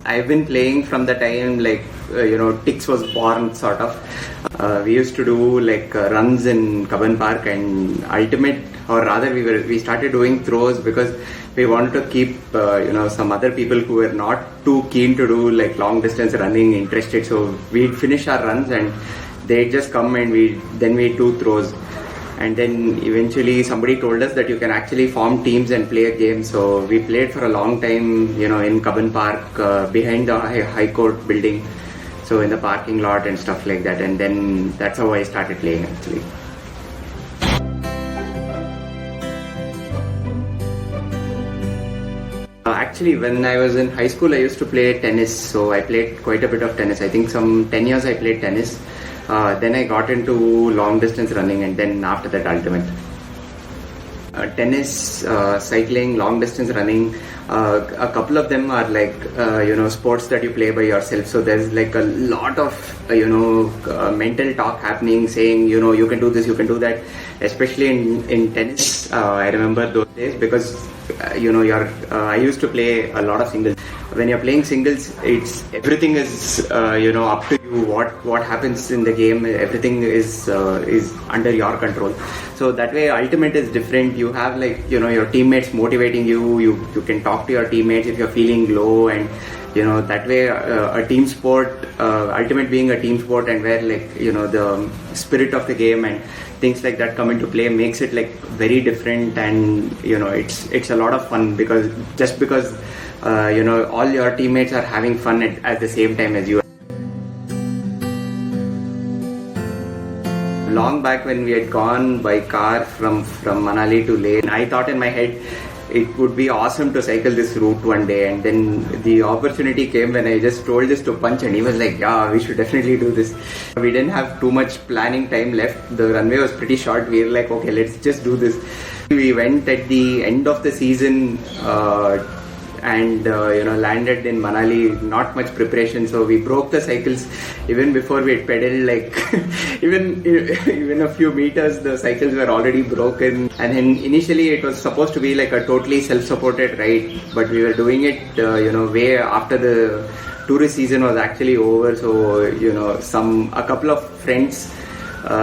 I've been playing from the time Tix was born, sort of. We used to do runs in Cubbon Park, and ultimate, or rather, we started doing throws because we wanted to keep some other people who were not too keen to do long distance running interested. So we'd finish our runs and they'd just come and we'd do throws. And then eventually somebody told us that you can actually form teams and play a game. So we played for a long time, in Cubbon Park, behind the High Court building. So in the parking lot and stuff like that. And then that's how I started playing actually. Actually, when I was in high school, I used to play tennis. So I played quite a bit of tennis. I think some 10 years I played tennis. Then I got into long distance running, and then after that ultimate. Tennis, cycling, long distance running, a couple of them are sports that you play by yourself. So there's a lot of mental talk happening, saying you can do this, you can do that. Especially in tennis, I remember those days because I used to play a lot of singles. When you're playing singles, everything is up to you. What happens in the game, everything is under your control. So that way, ultimate is different. You have your teammates motivating you. You can talk to your teammates if you're feeling low, and that way a team sport. Ultimate being a team sport, and where the spirit of the game and things like that come into play makes it very different, and it's a lot of fun because all your teammates are having fun at the same time as you. Long back when we had gone by car from Manali to Leh, I thought in my head it would be awesome to cycle this route one day, and then the opportunity came when I just told this to Punch, and he was like, yeah, we should definitely do this. We didn't have too much planning time left. The runway was pretty short. We were like, okay, let's just do this. We went at the end of the season and landed in Manali. Not much preparation, so we broke the cycles even before we had pedaled. Even a few meters, the cycles were already broken. And then initially it was supposed to be a totally self-supported ride, but we were doing it way after the tourist season was actually over. So a couple of friends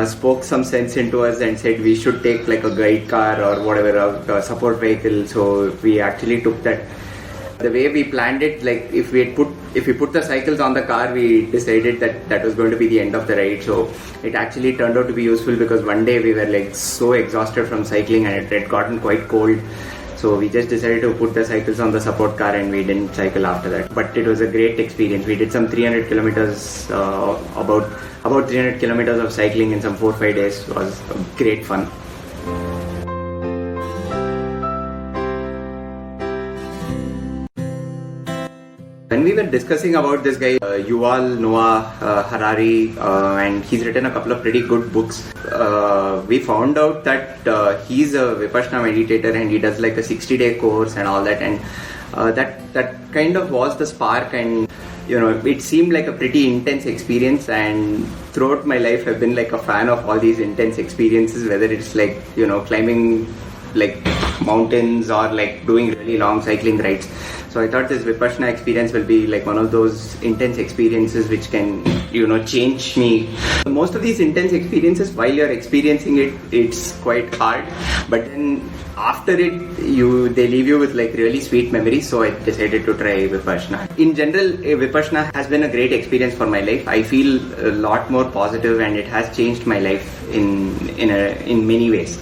spoke some sense into us and said we should take a guide car or whatever, a support vehicle. So we actually took that. The way we planned it, if we put the cycles on the car, we decided that was going to be the end of the ride. So it actually turned out to be useful because one day we were so exhausted from cycling and it had gotten quite cold. So we just decided to put the cycles on the support car and we didn't cycle after that. But it was a great experience. We did some 300 kilometers, about 300 kilometers of cycling in some 4-5 days. It was great fun. When we were discussing about this guy, Yuval Noah Harari, and he's written a couple of pretty good books, we found out that he's a Vipassana meditator and he does a 60-day course and all that, and that kind of was the spark, and it seemed like a pretty intense experience. And throughout my life I've been a fan of all these intense experiences, whether it's climbing mountains or doing really long cycling rides. So I thought this Vipassana experience will be one of those intense experiences which can change me. Most of these intense experiences, while you're experiencing it, it's quite hard, but then after it they leave you with really sweet memories. So I decided to try Vipassana. In general, Vipassana has been a great experience for my life. I feel a lot more positive and it has changed my life in many ways.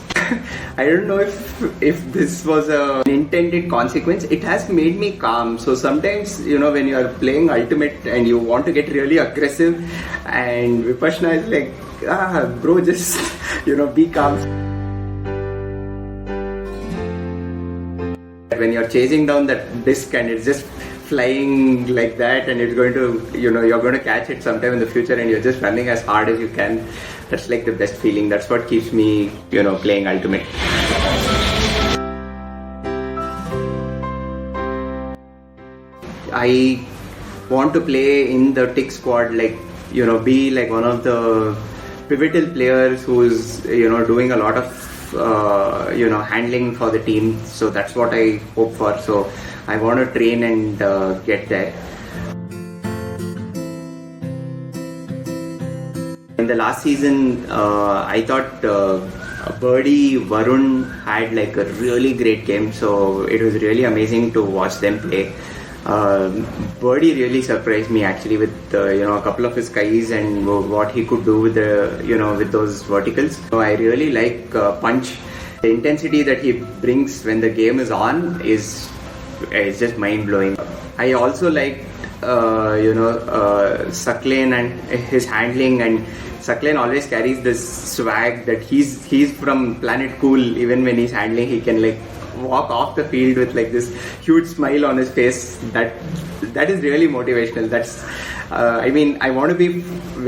I don't know if this was an intended consequence. It has made me calm. So sometimes, when you are playing ultimate and you want to get really aggressive, and Vipassana is bro, just be calm. When you're chasing down that disc and it's just flying like that, and it's going to you're going to catch it sometime in the future, and you're just running as hard as you can. That's the best feeling. That's what keeps me playing ultimate. I want to play in the Tix squad, be one of the pivotal players who's doing a lot of handling for the team. So that's what I hope for. So I want to train and get there. in the last season, I thought Birdie, Varun had like a really great game. So it was really amazing to watch them play. Birdie really surprised me actually with a couple of his skies and what he could do with with those verticals. So I really like Punch. The intensity that he brings when the game is on is just mind blowing. I also like Sucklane and his handling, and Sucklane always carries this swag that he's from Planet Cool. Even when he's handling, he can like walk off the field with like this huge smile on his face. That is really motivational. That's I want to be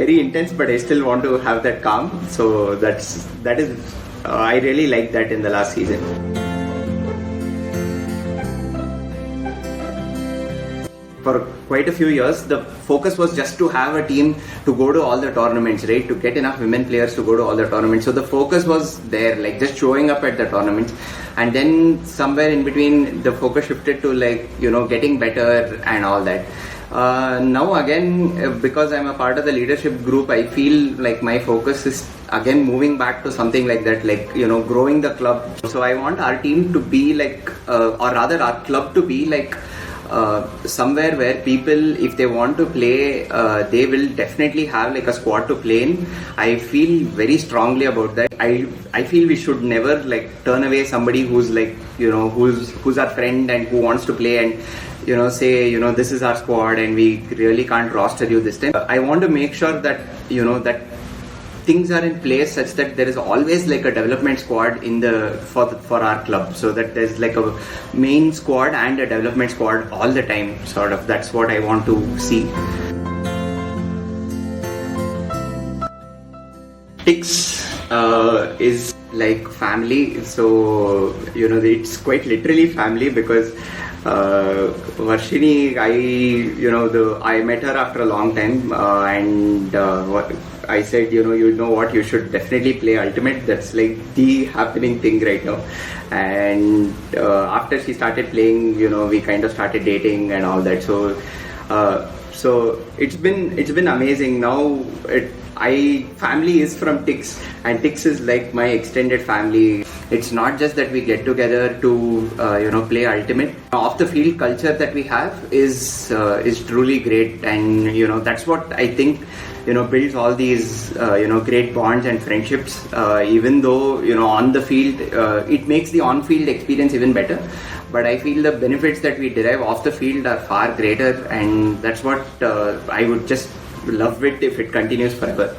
very intense, but I still want to have that calm. So that is I really like that in the last season. For quite a few years, the focus was just to have a team to go to all the tournaments, right? To get enough women players to go to all the tournaments. So the focus was there, like just showing up at the tournaments. And then somewhere in between, the focus shifted to getting better and all that. Now again, because I'm a part of the leadership group, I feel like my focus is again moving back to something like that, growing the club. So I want our team to be or rather our club to be somewhere where people, if they want to play, they will definitely have a squad to play in. I feel very strongly about that. I feel we should never turn away somebody who's who's our friend and who wants to play and say this is our squad and we really can't roster you this time. I want to make sure that that things are in place such that there is always a development squad for our club, so that there's a main squad and a development squad all the time, sort of. That's what I want to see. Tix is like family, so it's quite literally family because Varshini, I met her after a long time, and I said, you know what, you should definitely play Ultimate. That's the happening thing right now. And after she started playing, we kind of started dating and all that. So it's been amazing. Now family is from Tix, and Tix is like my extended family. It's not just that we get together to play Ultimate. Off the field culture that we have is truly great, and that's what I think builds all these great bonds and friendships. Even though on the field it makes the on-field experience even better, but I feel the benefits that we derive off the field are far greater, and that's what I would just love it if it continues forever.